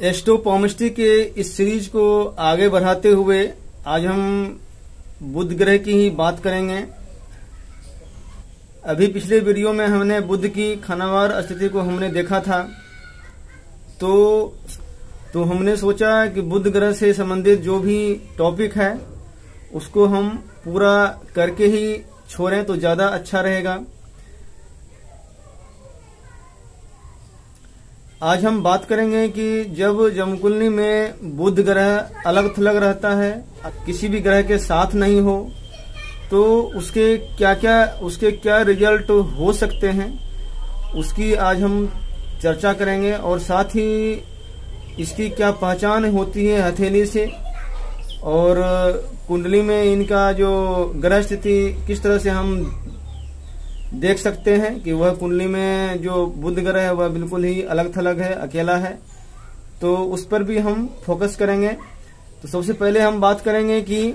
एस्ट्रोपॉमिस्ट्री के इस सीरीज को आगे बढ़ाते हुए आज हम बुध ग्रह की ही बात करेंगे। अभी पिछले वीडियो में हमने बुध की खानावार स्थिति को हमने देखा था, तो हमने सोचा कि बुध ग्रह से संबंधित जो भी टॉपिक है उसको हम पूरा करके ही छोड़ें तो ज्यादा अच्छा रहेगा। आज हम बात करेंगे कि जब जमकुंडली में बुध ग्रह अलग थलग रहता है, किसी भी ग्रह के साथ नहीं हो, तो उसके क्या रिजल्ट हो सकते हैं, उसकी आज हम चर्चा करेंगे। और साथ ही इसकी क्या पहचान होती है हथेली से, और कुंडली में इनका जो ग्रह स्थिति किस तरह से हम देख सकते हैं कि वह कुंडली में जो बुध ग्रह है वह बिल्कुल ही अलग थलग है, अकेला है, तो उस पर भी हम फोकस करेंगे। तो सबसे पहले हम बात करेंगे कि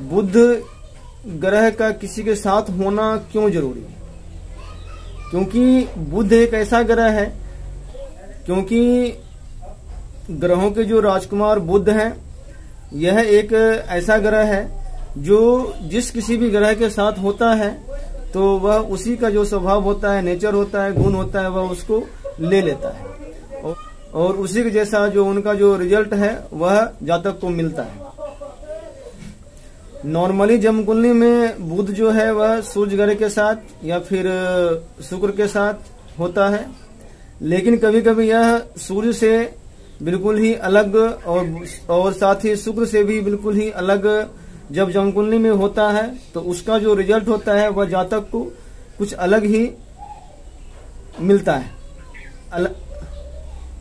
बुध ग्रह का किसी के साथ होना क्यों जरूरी है। क्योंकि बुध एक ऐसा ग्रह है, क्योंकि ग्रहों के जो राजकुमार बुध हैं, यह एक ऐसा ग्रह है जो जिस किसी भी ग्रह के साथ होता है तो वह उसी का जो स्वभाव होता है, नेचर होता है, गुण होता है, वह उसको ले लेता है और उसी के जैसा जो उनका जो रिजल्ट है वह जातक को मिलता है। नॉर्मली जमकुंडली में बुध जो है वह सूर्य ग्रह के साथ या फिर शुक्र के साथ होता है, लेकिन कभी कभी यह सूर्य से बिल्कुल ही अलग और साथ ही शुक्र से भी बिल्कुल ही अलग जब जमकुंडली में होता है तो उसका जो रिजल्ट होता है वह जातक को कुछ अलग ही मिलता है।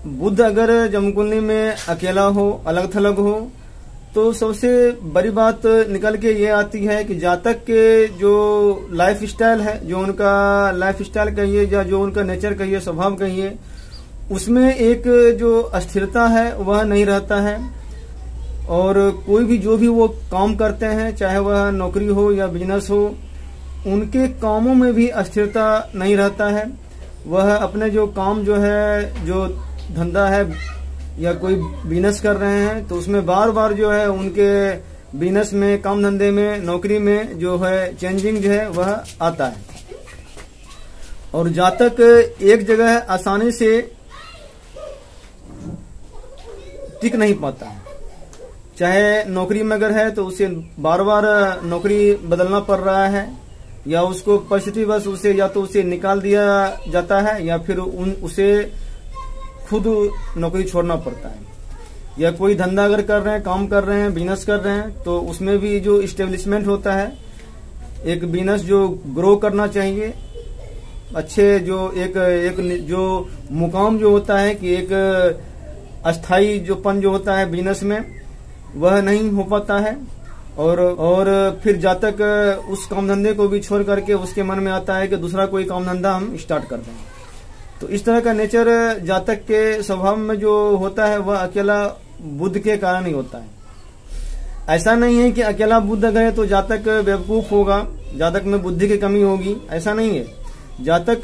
बुध अगर जमकुंडली में अकेला हो, अलग थलग हो, तो सबसे बड़ी बात निकल के ये आती है कि जातक के जो लाइफ स्टाइल है, जो उनका लाइफ स्टाइल कहिए या जो उनका नेचर कहिए, स्वभाव कहिए, उसमें एक जो अस्थिरता है वह नहीं रहता है। और कोई भी जो भी वो काम करते हैं, चाहे वह नौकरी हो या बिजनेस हो, उनके कामों में भी अस्थिरता नहीं रहता है। वह अपने जो काम जो है, जो धंधा है या कोई बिजनेस कर रहे हैं, तो उसमें बार बार जो है उनके बिजनेस में, काम धंधे में, नौकरी में जो है चेंजिंग जो है वह आता है। और जातक एक जगह आसानी से टिक नहीं पाता है। चाहे नौकरी में अगर है तो उसे बार बार नौकरी बदलना पड़ रहा है, या उसको परिस्थिति बस उसे या तो उसे निकाल दिया जाता है या फिर उसे खुद नौकरी छोड़ना पड़ता है। या कोई धंधा अगर कर रहे हैं, काम कर रहे हैं, बिजनेस कर रहे हैं, तो उसमें भी जो इस्टेब्लिशमेंट होता है, एक बिजनेस जो ग्रो करना चाहिए, अच्छे जो एक जो मुकाम जो होता है कि एक अस्थाई जो पन जो होता है बिजनेस में, वह नहीं हो पाता है। और फिर जातक उस काम धंधे को भी छोड़ करके उसके मन में आता है कि दूसरा कोई काम धंधा हम स्टार्ट कर दें। तो इस तरह का नेचर जातक के स्वभाव में जो होता है वह अकेला बुध के कारण ही होता है। ऐसा नहीं है कि अकेला बुध गए तो जातक बेवकूफ होगा, जातक में बुद्धि की कमी होगी, ऐसा नहीं है। जातक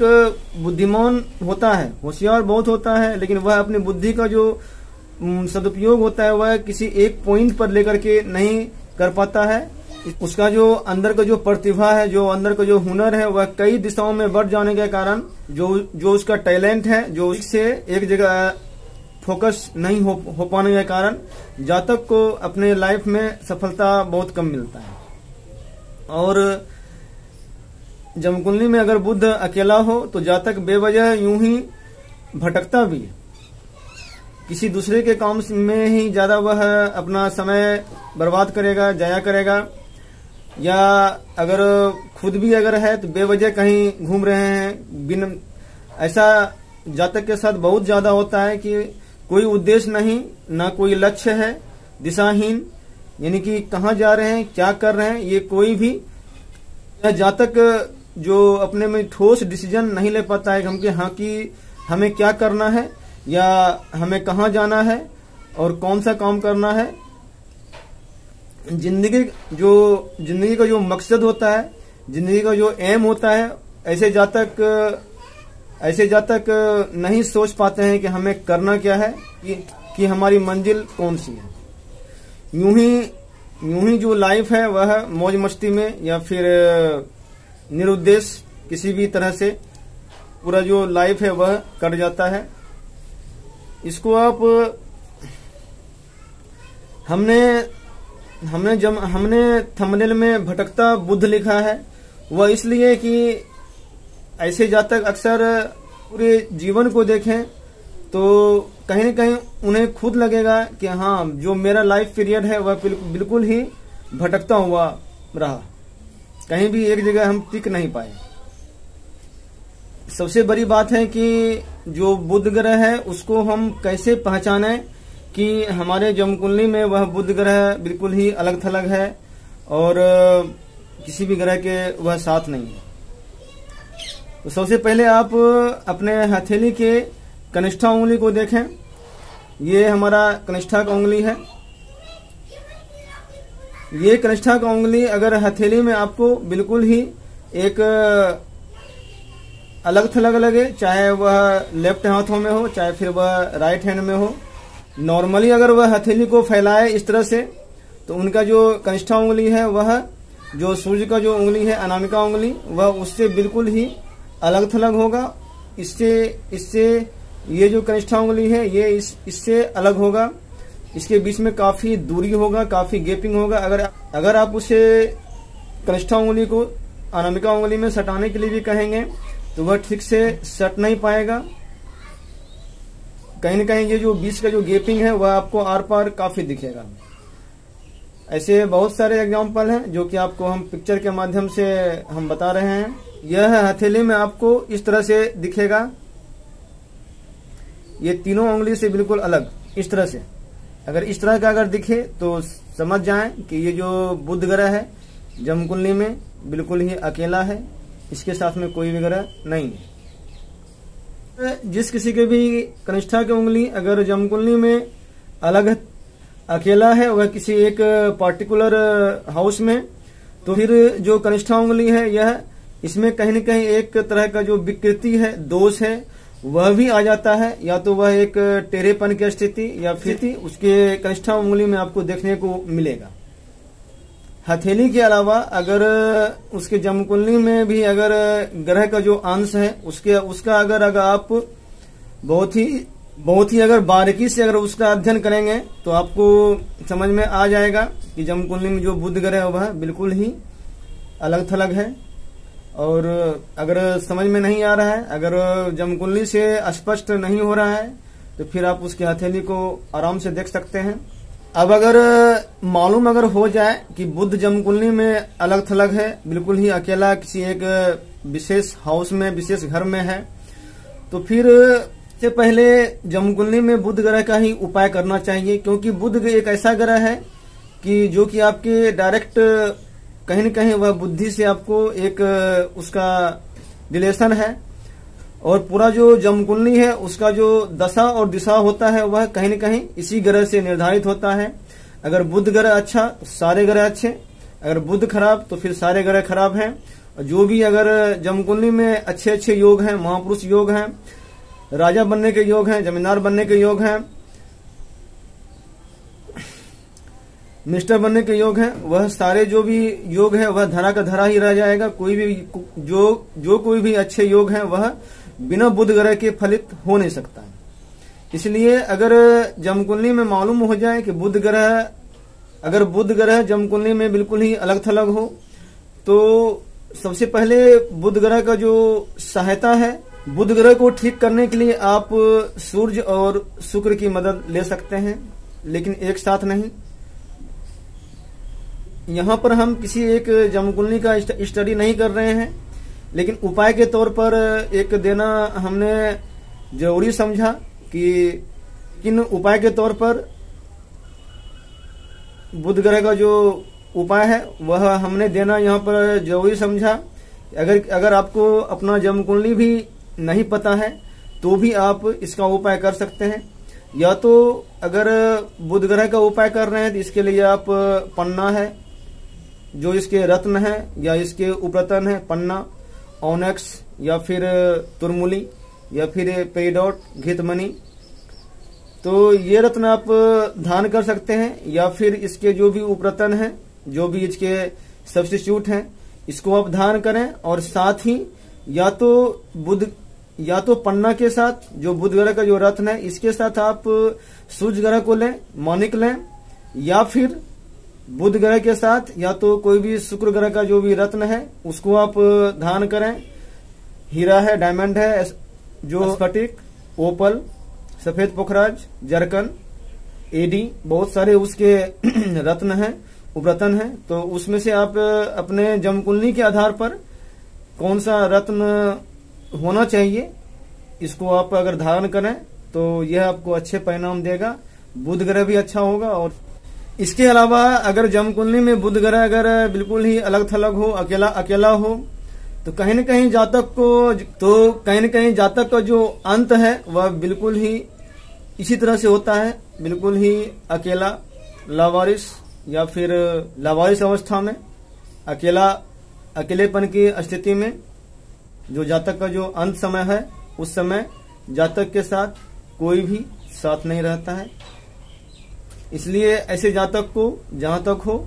बुद्धिमान होता है, होशियार बहुत होता है, लेकिन वह अपनी बुद्धि का जो सदुपयोग होता है वह किसी एक पॉइंट पर लेकर के नहीं कर पाता है। उसका जो अंदर का जो प्रतिभा है, जो अंदर का जो हुनर है, वह कई दिशाओं में बढ़ जाने के कारण जो उसका टैलेंट है, जो उससे एक जगह फोकस नहीं हो पाने के कारण जातक को अपने लाइफ में सफलता बहुत कम मिलता है। और जमकुंडली में अगर बुध अकेला हो तो जातक बेवजह यूं ही भटकता भी है, किसी दूसरे के काम में ही ज्यादा वह अपना समय बर्बाद करेगा, जाया करेगा, या अगर खुद भी अगर है तो बेवजह कहीं घूम रहे हैं बिन। ऐसा जातक के साथ बहुत ज्यादा होता है कि कोई उद्देश्य नहीं, ना कोई लक्ष्य है, दिशाहीन, यानी कि कहाँ जा रहे हैं, क्या कर रहे हैं, ये कोई भी जातक जो अपने में ठोस डिसीजन नहीं ले पाता है कि हमें क्या करना है या हमें कहाँ जाना है और कौन सा काम करना है। जिंदगी का जो मकसद होता है, जिंदगी का जो एम होता है, ऐसे जातक नहीं सोच पाते हैं कि हमें करना क्या है, कि हमारी मंजिल कौन सी है। यूं ही जो लाइफ है वह मौज मस्ती में या फिर निरुद्देश्य किसी भी तरह से पूरा जो लाइफ है वह कट जाता है। इसको आप हमने थंबनेल में भटकता बुद्ध लिखा है, वह इसलिए कि ऐसे जातक अक्सर पूरे जीवन को देखें तो कहीं न कहीं उन्हें खुद लगेगा कि हाँ, जो मेरा लाइफ पीरियड है वह बिल्कुल ही भटकता हुआ रहा, कहीं भी एक जगह हम टिक नहीं पाए। सबसे बड़ी बात है कि जो बुध ग्रह है उसको हम कैसे पहचानें कि हमारे जन्मकुंडली में वह बुध ग्रह बिल्कुल ही अलग थलग है और किसी भी ग्रह के वह साथ नहीं है। तो सबसे पहले आप अपने हथेली के कनिष्ठा उंगली को देखें। ये हमारा कनिष्ठा का उंगली है। ये कनिष्ठा का उंगली अगर हथेली में आपको बिल्कुल ही एक अलग थलग लगे, चाहे वह लेफ्ट हाथों में हो चाहे फिर वह राइट हैंड में हो, नॉर्मली अगर वह हथेली को फैलाए इस तरह से, तो उनका जो कनिष्ठा उंगली है वह जो सूर्य का जो उंगली है अनामिका उंगली, वह उससे बिल्कुल ही अलग थलग होगा। इससे ये जो कनिष्ठा उंगली है ये इससे अलग होगा। इसके बीच में काफी दूरी होगा, काफी गैपिंग होगा। अगर आप उसे कनिष्ठा उंगली को अनामिका उंगली में सटाने के लिए भी कहेंगे तो वह ठीक से सट नहीं पाएगा। कहीं न कहीं ये जो बीच का जो गैपिंग है वह आपको आर पार काफी दिखेगा। ऐसे बहुत सारे एग्जाम्पल हैं जो कि आपको हम पिक्चर के माध्यम से हम बता रहे हैं। यह हथेली में आपको इस तरह से दिखेगा, ये तीनों उंगली से बिल्कुल अलग इस तरह से। अगर इस तरह का अगर दिखे तो समझ जाएं कि ये जो बुध ग्रह है जन्मकुंडली में बिल्कुल ही अकेला है, इसके साथ में कोई भी ग्रह नहीं है। जिस किसी के भी कनिष्ठा की उंगली अगर जन्मकुंडली में अलग अकेला है, वह किसी एक पार्टिकुलर हाउस में, तो फिर जो कनिष्ठा उंगली है यह इसमें कहीं न कहीं एक तरह का जो विकृति है, दोष है, वह भी आ जाता है। या तो वह एक टेढ़ेपन की स्थिति या फिर उसके कनिष्ठा उंगली में आपको देखने को मिलेगा। हथेली के अलावा अगर उसके जन्मकुंडली में भी अगर ग्रह का जो अंश है उसका अगर आप बहुत ही अगर बारीकी से अगर उसका अध्ययन करेंगे तो आपको समझ में आ जाएगा कि जन्मकुंडली में जो बुध ग्रह है वह बिल्कुल ही अलग थलग है। और अगर समझ में नहीं आ रहा है, अगर जन्मकुंडली से स्पष्ट नहीं हो रहा है, तो फिर आप उसकी हथेली को आराम से देख सकते हैं। अब अगर मालूम अगर हो जाए कि बुध जन्मकुंडली में अलग थलग है, बिल्कुल ही अकेला किसी एक विशेष हाउस में, विशेष घर में है, तो फिर से पहले जन्मकुंडली में बुध ग्रह का ही उपाय करना चाहिए। क्योंकि बुध एक ऐसा ग्रह है कि जो कि आपके डायरेक्ट कहीं न कहीं वह बुद्धि से आपको एक उसका रिलेशन है। और पूरा जो जन्मकुंडली है उसका जो दशा और दिशा होता है वह कहीं न कहीं इसी ग्रह से निर्धारित होता है। अगर बुध ग्रह अच्छा तो सारे ग्रह अच्छे, अगर बुध खराब तो फिर सारे ग्रह खराब हैं। और जो भी अगर जन्मकुंडली में अच्छे अच्छे योग हैं, महापुरुष योग हैं, राजा बनने के योग हैं, जमींदार बनने के योग हैं, मिनिस्टर बनने के योग हैं, वह सारे जो भी योग है वह धरा का धरा ही रह जाएगा। कोई भी जो कोई भी अच्छे योग हैं वह बिना बुध ग्रह के फलित हो नहीं सकता है। इसलिए अगर जन्मकुंडली में मालूम हो जाए कि बुध ग्रह जन्मकुंडली में बिल्कुल ही अलग थलग हो, तो सबसे पहले बुध ग्रह का जो सहायता है, बुध ग्रह को ठीक करने के लिए आप सूर्य और शुक्र की मदद ले सकते हैं, लेकिन एक साथ नहीं। यहाँ पर हम किसी एक जन्मकुंडली का स्टडी नहीं कर रहे हैं, लेकिन उपाय के तौर पर एक देना हमने जरूरी समझा कि किन उपाय के तौर पर बुध ग्रह का जो उपाय है वह हमने देना यहाँ पर जरूरी समझा। अगर आपको अपना जन्मकुंडली भी नहीं पता है तो भी आप इसका उपाय कर सकते हैं। या तो अगर बुध ग्रह का उपाय कर रहे हैं तो इसके लिए आप पन्ना है, जो इसके रत्न है या इसके उपरतन है, पन्ना, ऑनेक्स या फिर तुरमुली या फिर पेरिडोट, घृतमणि, तो ये रत्न आप धारण कर सकते हैं, या फिर इसके जो भी उपरत्न हैं, जो भी इसके सब्स्टिट्यूट हैं, इसको आप धारण करें। और साथ ही या तो पन्ना के साथ जो बुध ग्रह का जो रत्न है, इसके साथ आप सूर्य ग्रह को लें, माणिक लें, या फिर बुध ग्रह के साथ या तो कोई भी शुक्र ग्रह का जो भी रत्न है उसको आप धारण करें। हीरा है, डायमंड है, जो स्फटिक, ओपल, सफेद पोखराज, जरकन, एडी, बहुत सारे उसके रत्न हैं, उपरत्न हैं। तो उसमें से आप अपने जन्मकुंडली के आधार पर कौन सा रत्न होना चाहिए, इसको आप अगर धारण करें तो यह आपको अच्छे परिणाम देगा। बुध ग्रह भी अच्छा होगा। और इसके अलावा अगर जन्मकुंडली में बुध ग्रह अगर बिल्कुल ही अलग थलग हो, अकेला हो, तो कहीं न कहीं जातक का जो अंत है वह बिल्कुल ही इसी तरह से होता है, बिल्कुल ही अकेला, लावारिस, या फिर लावारिस अवस्था में, अकेलेपन की स्थिति में जो जातक का जो अंत समय है, उस समय जातक के साथ कोई भी साथ नहीं रहता है। इसलिए ऐसे जातक को जहां तक हो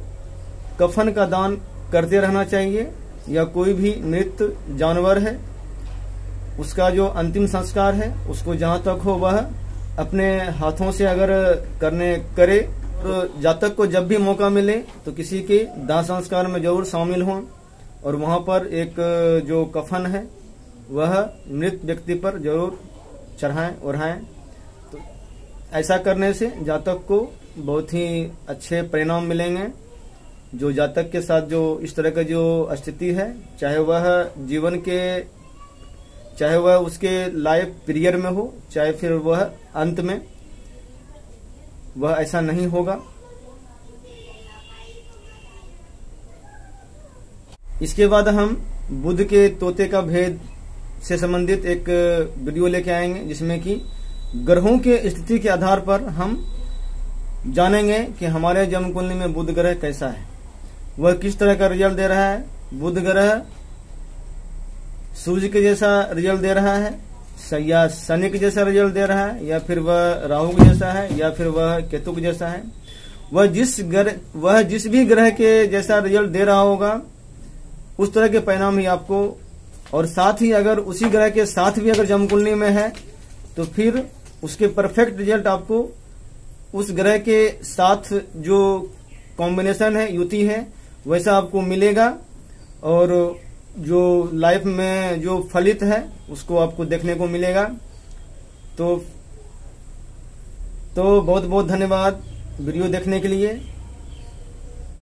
कफन का दान करते रहना चाहिए, या कोई भी मृत जानवर है उसका जो अंतिम संस्कार है उसको जहां तक हो वह अपने हाथों से अगर करे। और जातक को जब भी मौका मिले तो किसी के दाह संस्कार में जरूर शामिल हों, और वहां पर एक जो कफन है वह मृत व्यक्ति पर जरूर चढ़ाएं, ओढ़ाएं। तो ऐसा करने से जातक को बहुत ही अच्छे परिणाम मिलेंगे। जो जातक के साथ जो इस तरह का जो स्थिति है, चाहे वह उसके लाइफ पीरियड में हो, चाहे फिर वह अंत में, वह ऐसा नहीं होगा। इसके बाद हम बुध के तोते का भेद से संबंधित एक वीडियो लेके आएंगे, जिसमें कि ग्रहों के स्थिति के आधार पर हम जानेंगे कि हमारे जन्म कुंडली में बुध ग्रह कैसा है, वह किस तरह का रिजल्ट दे रहा है। बुध ग्रह सूर्य के जैसा रिजल्ट दे रहा है, या शनि के जैसा रिजल्ट दे रहा है, या फिर वह राहु के जैसा है, या फिर वह केतु के जैसा है। वह जिस भी ग्रह के जैसा रिजल्ट दे रहा होगा उस तरह के परिणाम ही आपको, और साथ ही अगर उसी ग्रह के साथ भी अगर जन्म कुंडली में है तो फिर उसके परफेक्ट रिजल्ट आपको उस ग्रह के साथ जो कॉम्बिनेशन है, युति है, वैसा आपको मिलेगा। और जो लाइफ में जो फलित है उसको आपको देखने को मिलेगा। तो बहुत बहुत धन्यवाद वीडियो देखने के लिए।